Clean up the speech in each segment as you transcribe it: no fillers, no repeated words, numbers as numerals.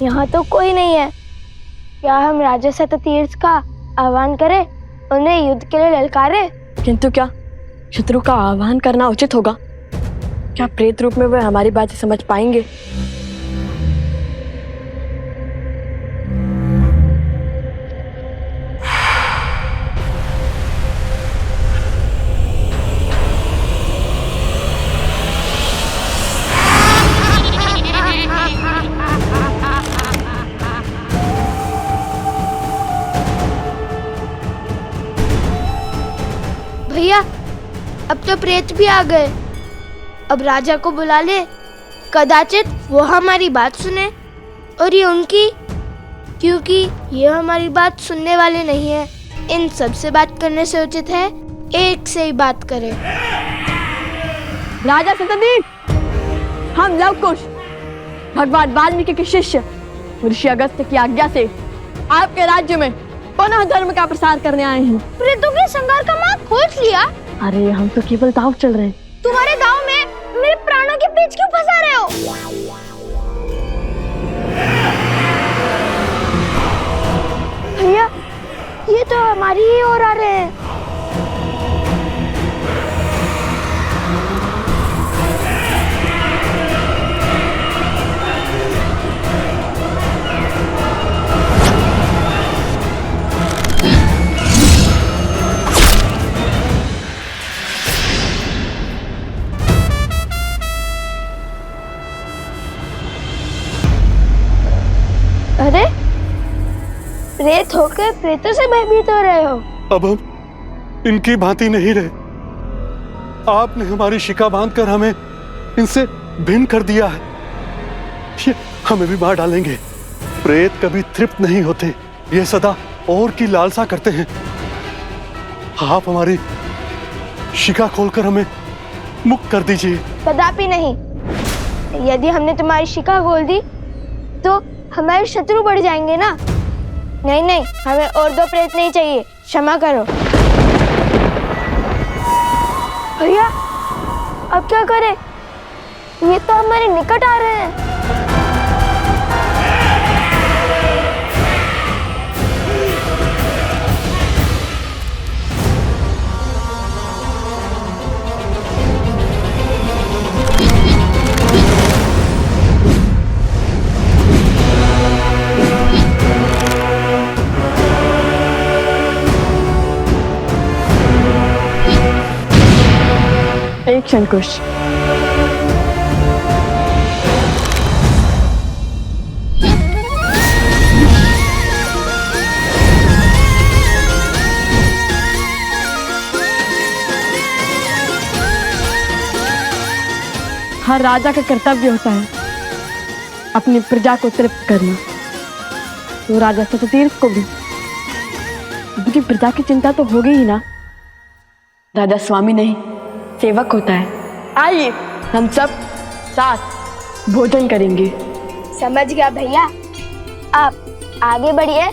यहाँ तो कोई नहीं है। क्या हम राजा शततीर्थ का आह्वान करें, उन्हें युद्ध के लिए ललकारे? किंतु क्या शत्रु का आह्वान करना उचित होगा? क्या प्रेत रूप में वे हमारी बातें समझ पाएंगे? भैया, अब तो प्रेत भी आ गए। अब राजा को बुला ले, कदाचित वो हमारी बात सुने और ये उनकी, क्योंकि ये हमारी बात सुनने वाले नहीं है। इन सब से बात करने से उचित है एक से ही बात करें। राजा शततीर्थ, हम लव कुश भगवान वाल्मीकि के शिष्य ऋषि अगस्त्य की आज्ञा से आपके राज्य में पुनः धर्म का प्रसार करने आए हैं। प्रेतों के संहार का मार्ग खोज लिया? अरे हम तो केवल दांव चल रहे हैं। तुम्हारे दांव में मेरे प्राणों के पेच क्यों फंसा रहे हो? भैया, ये तो हमारी ही ओर आ रहे हैं। अरे, प्रेत होकर प्रेतों से भयभीत हो रहे हो? अब हम इनकी भांति नहीं रहे। आपने हमारी शिका बांधकर हमें इनसे भिन्न कर दिया है। ये हमें भी मार डालेंगे। प्रेत कभी तृप्त नहीं होते, ये सदा और की लालसा करते हैं। आप हमारी शिका खोलकर हमें मुक्त कर दीजिए। कदापि नहीं। यदि हमने तुम्हारी शिका खोल दी तो हमारे शत्रु बढ़ जाएंगे ना। नहीं नहीं, हमें और दो प्रेत नहीं चाहिए, क्षमा करो। भैया, अब क्या करें? ये तो हमारे निकट आ रहे हैं। एक क्षण कुश। हर राजा का कर्तव्य होता है अपनी प्रजा को तृप्त करना। तो राजा शततीर्थ को भी उनकी प्रजा की चिंता तो होगी ही ना। राजा स्वामी नहीं, सेवक होता है। आइए हम सब साथ भोजन करेंगे। समझ गया भैया, आप आगे बढ़िए,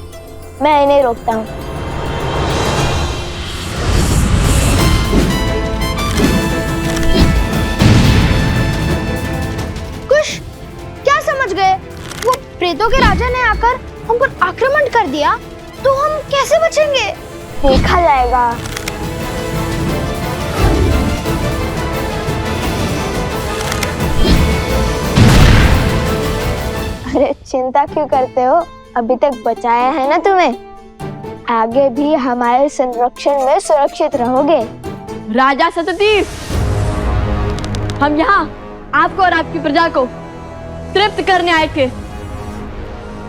मैं इन्हें रोकता हूँ। कुश, क्या समझ गए? वो प्रेतों के राजा ने आकर हम पर आक्रमण कर दिया, तो हम कैसे बचेंगे? देखा जाएगा। अरे चिंता क्यों करते हो? अभी तक बचाया है ना तुम्हें। आगे भी हमारे संरक्षण में सुरक्षित रहोगे। राजा शततीर्थ, हम यहाँ आपको और आपकी प्रजा को तृप्त करने आए थे।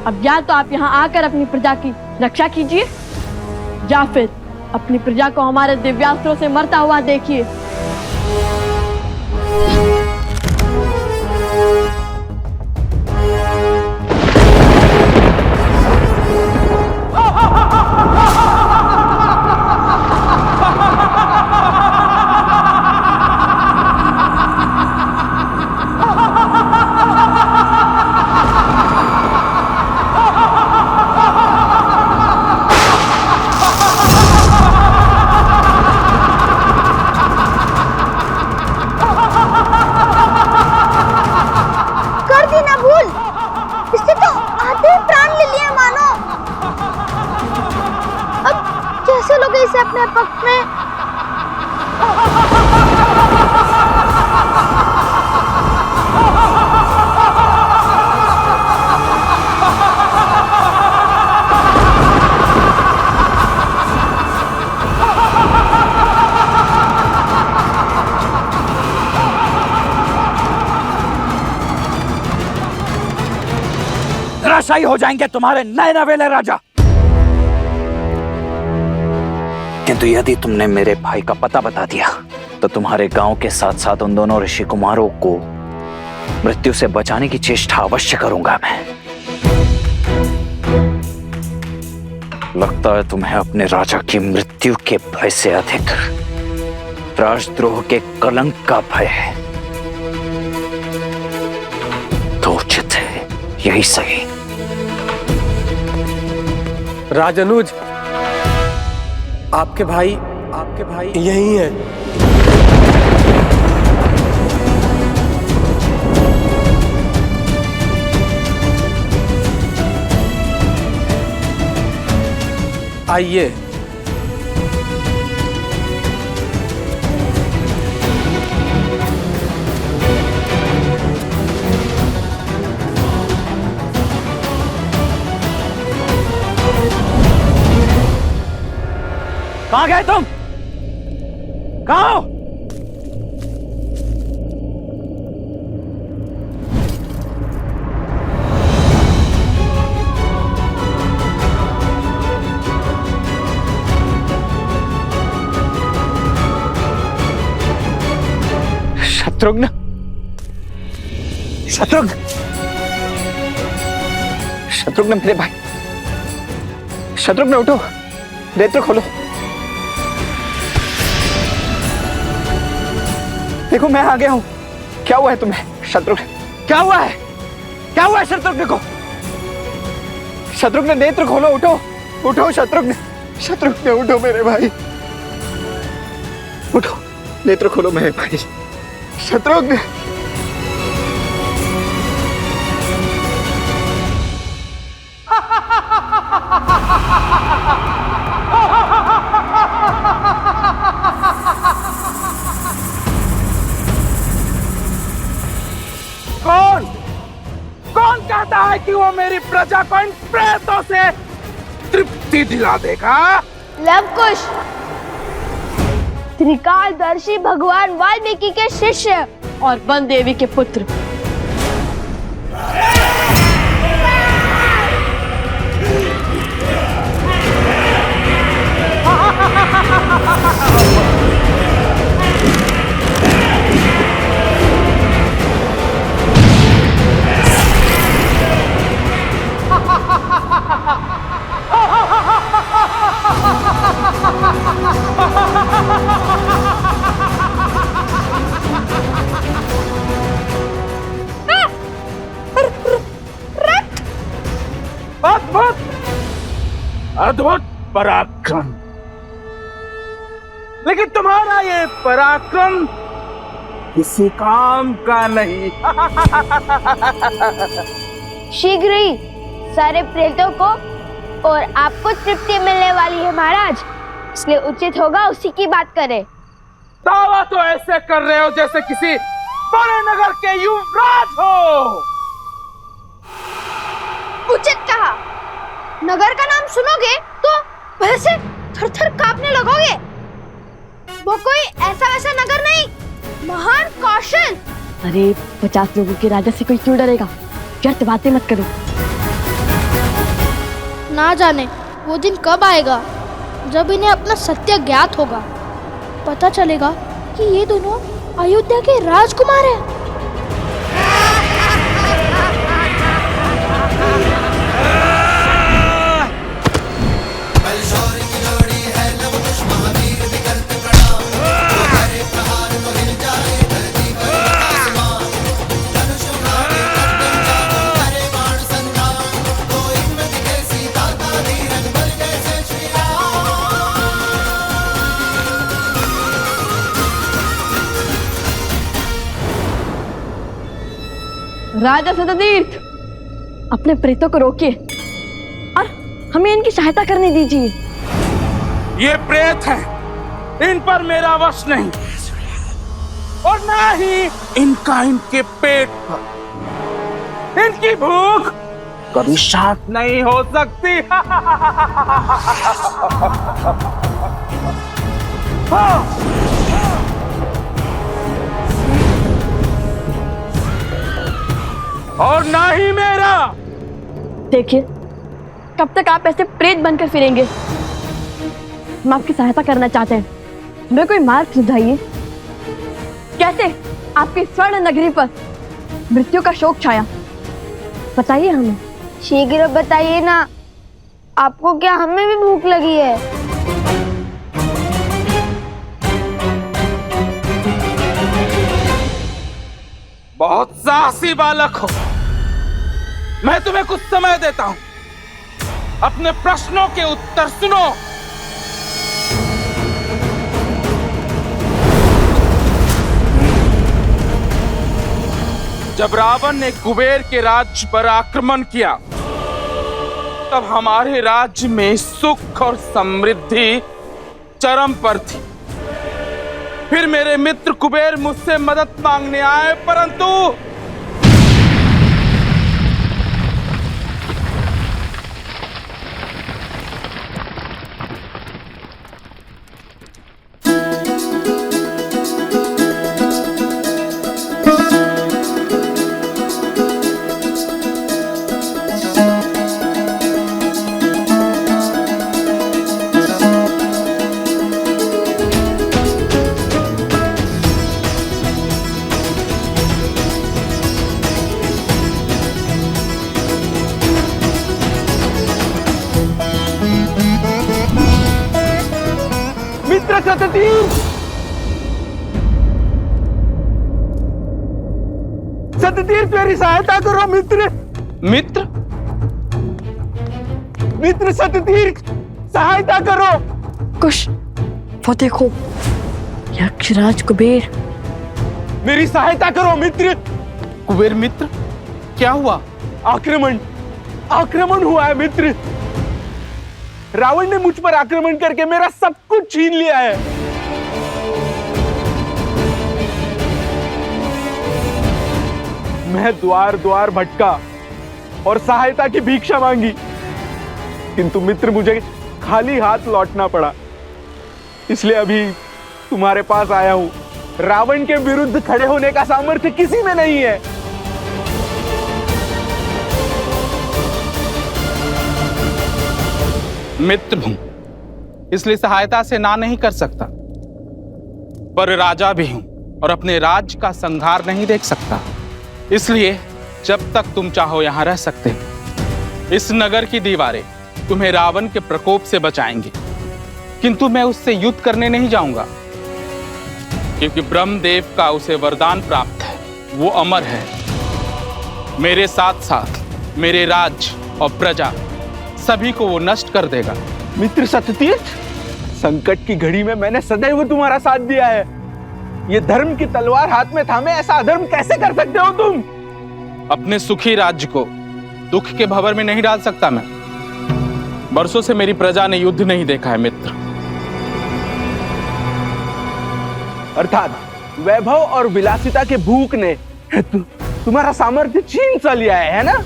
अब या तो आप यहाँ आकर अपनी प्रजा की रक्षा कीजिए या फिर अपनी प्रजा को हमारे दिव्यास्त्रों से मरता हुआ देखिए। आते ही प्राण ले लिए मानो। अब कैसे लोगे इसे अपने पक्ष में? धराशायी हो जाएंगे तुम्हारे नए नवेले राजा। किंतु यदि तुमने मेरे भाई का पता बता दिया तो तुम्हारे गांव के साथ साथ उन दोनों ऋषि कुमारों को मृत्यु से बचाने की चेष्टा अवश्य करूंगा मैं। लगता है तुम्हें अपने राजा की मृत्यु के भय से अधिक राजद्रोह के कलंक का भय है। तो उचित है, यही सही। राजनुज, आपके भाई यही हैं। आइए। कहां गए तुम? कहां हो? शत्रुघ्न, शत्रुघ्न, शत्रुघ्न मेरे भाई, शत्रुघ्न उठो, नेत्र खोलो। देखो मैं आ गया हूं। क्या हुआ है तुम्हें शत्रुघ्न? क्या हुआ है? क्या हुआ है शत्रुघ्न को? शत्रुघ्न नेत्र खोलो, उठो, उठो शत्रुघ्न, शत्रुघ्न उठो मेरे भाई, उठो, नेत्र खोलो मेरे भाई, शत्रुघ्न। कौन कहता है कि वो मेरी प्रजा को इन प्रेतों से तृप्ति दिला देगा? लवकुश, त्रिकालदर्शी भगवान वाल्मीकि के शिष्य और वन देवी के पुत्र। अद्भुत, अद्भुत पराक्रम। लेकिन तुम्हारा ये पराक्रम किसी काम का नहीं। शीघ्र ही सारे प्रेतों को और आपको तृप्ति मिलने वाली है महाराज, इसलिए उचित होगा उसी की बात करें। दावा तो ऐसे कर रहे हो जैसे किसी बड़े नगर के युवराज हो। उचित कहा। नगर का नाम सुनोगे तो भय से थर-थर कांपने लगोगे। वो कोई ऐसा वैसा नगर नहीं, महान कौशल। अरे 50 लोगों के राजा से कोई क्यों डरेगा? व्यर्थ बातें मत करो। ना जाने वो दिन कब आएगा जब इन्हें अपना सत्य ज्ञात होगा। पता चलेगा कि ये दोनों अयोध्या के राजकुमार हैं। राजा सततीर्थ, अपने प्रेतों को रोकिए और हमें इनकी सहायता करने दीजिए। ये प्रेत हैं, इन पर मेरा वश नहीं और ना ही इनका इनके पेट पर। इनकी भूख कभी शांत नहीं हो सकती। और ना ही मेरा। देखिए, कब तक आप ऐसे प्रेत बनकर फिरेंगे? हम आपकी सहायता करना चाहते हैं, हमें कोई मार्ग सुझाइए। कैसे आपकी स्वर्ण नगरी पर मृत्यु का शोक छाया, बताइए हमें। शीघ्र बताइए ना, आपको क्या हमें भी भूख लगी है? बहुत साहसी बालक हो, मैं तुम्हें कुछ समय देता हूं, अपने प्रश्नों के उत्तर सुनो। जब रावण ने कुबेर के राज्य पर आक्रमण किया, तब हमारे राज्य में सुख और समृद्धि चरम पर थी। फिर मेरे मित्र कुबेर मुझसे मदद मांगने आए, परंतु मित्र सततीर, सततीर तेरी सहायता करो मित्र। मित्र मित्र सततीर, सहायता करो। कुश, वो देखो, यक्षराज कुबेर। मेरी सहायता करो मित्र। कुबेर मित्र, क्या हुआ? आक्रमण हुआ है मित्र। रावण ने मुझ पर आक्रमण करके मेरा सब कुछ छीन लिया है। मैं द्वार द्वार भटका और सहायता की भिक्षा मांगी, किंतु मित्र मुझे खाली हाथ लौटना पड़ा। इसलिए अभी तुम्हारे पास आया हूं। रावण के विरुद्ध खड़े होने का सामर्थ्य किसी में नहीं है। मित्र हूं, इसलिए सहायता से ना नहीं कर सकता, पर राजा भी हूं और अपने राज्य का संहार नहीं देख सकता। इसलिए जब तक तुम चाहो यहां रह सकते हो। इस नगर की दीवारें तुम्हें रावण के प्रकोप से बचाएंगी, किंतु मैं उससे युद्ध करने नहीं जाऊंगा, क्योंकि ब्रह्मदेव का उसे वरदान प्राप्त है। वो अमर है। मेरे साथ साथ मेरे राज्य और प्रजा सभी को वो नष्ट कर देगा। मित्र सततीर्थ, संकट की घड़ी में मैंने सदैव तुम्हारा साथ दिया है। ये धर्म की तलवार हाथ में थामे ऐसा अधर्म कैसे कर सकते हो तुम? अपने सुखी राज्य को दुख के भंवर में नहीं डाल सकता मैं। बरसों से मेरी प्रजा ने युद्ध नहीं देखा है मित्र। अर्थात वैभव और विलासिता के भूख ने तुम्हारा सामर्थ्य छीन सा लिया है ना?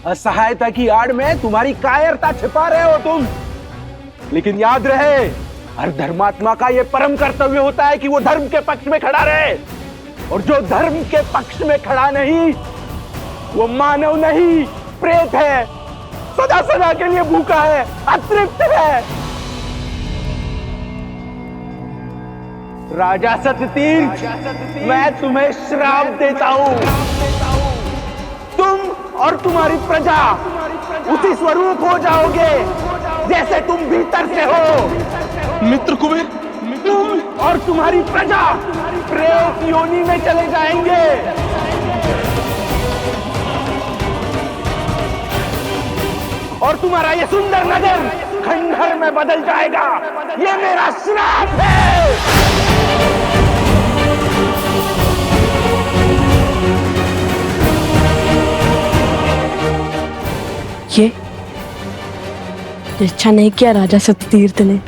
असहायता की आड़ में तुम्हारी कायरता छिपा रहे हो तुम। लेकिन याद रहे, हर धर्मात्मा का यह परम कर्तव्य होता है कि वो धर्म के पक्ष में खड़ा रहे, और जो धर्म के पक्ष में खड़ा नहीं, वो मानव नहीं, प्रेत है। सदा सदा के लिए भूखा है, अतृप्त है। राजा सततीर्थ, मैं तुम्हें श्राप देता हूं। तुम और तुम्हारी प्रजा उसी स्वरूप हो जाओगे जैसे तुम भीतर से हो। मित्र कुबेर, तुम और तुम्हारी प्रजा प्रेत योनि में चले जाएंगे। और तुम्हारा ये सुंदर नगर खंडहर में बदल जाएगा। ये मेरा श्राप है। ये अच्छा नहीं किया राजा सत्यतीर्थ ने।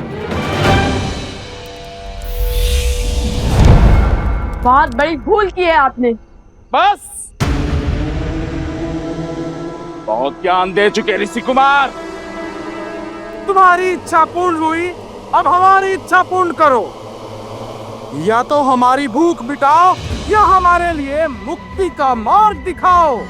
बहुत बड़ी भूल की है आपने। बस बहुत ज्ञान दे चुके ऋषि कुमार। तुम्हारी इच्छा पूर्ण हुई, अब हमारी इच्छा पूर्ण करो। या तो हमारी भूख मिटाओ या हमारे लिए मुक्ति का मार्ग दिखाओ।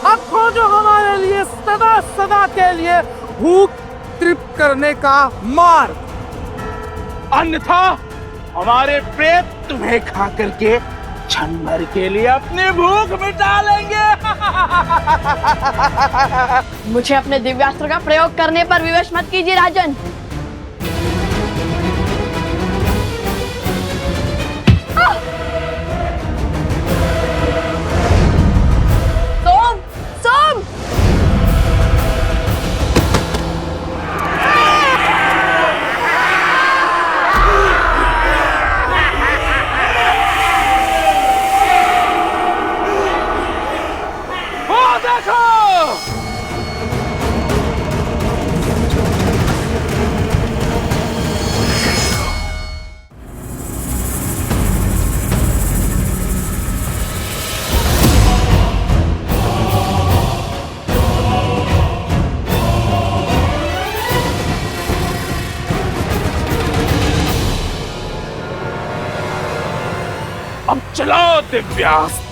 अब खोजो हमारे लिए सदा सदा के लिए भूख तृप्त करने का मार्ग, अन्यथा हमारे प्रेत तुम्हें खा करके क्षण भर के लिए अपनी भूख मिटा लेंगे। मुझे अपने दिव्यास्त्र का प्रयोग करने पर विवश मत कीजिए राजन। सोम, सोम! वो देखो, अब चलाओ दिव्यास्त्र।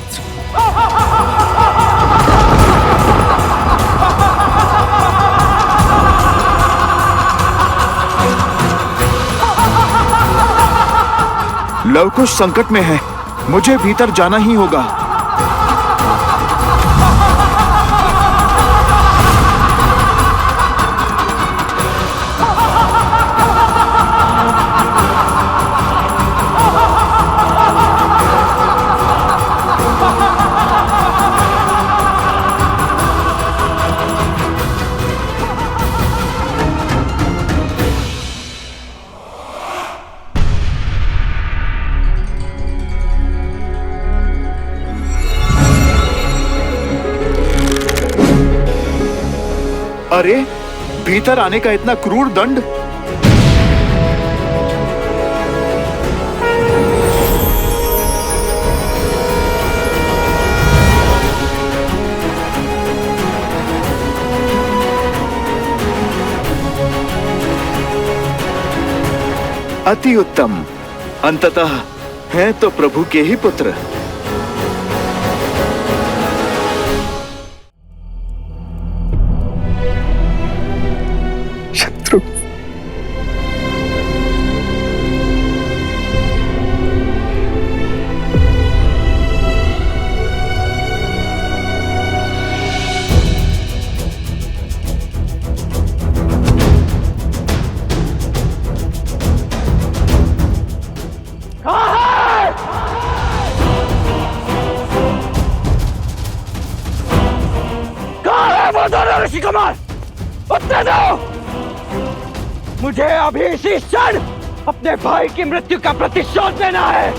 लवकुश संकट में है, मुझे भीतर जाना ही होगा। अरे, भीतर आने का इतना क्रूर दंड! अति उत्तम। अंततः हैं तो प्रभु के ही पुत्र। ऋषि कुमार, उत्तर दो। मुझे अभी इसी क्षण अपने भाई की मृत्यु का प्रतिशोध लेना है।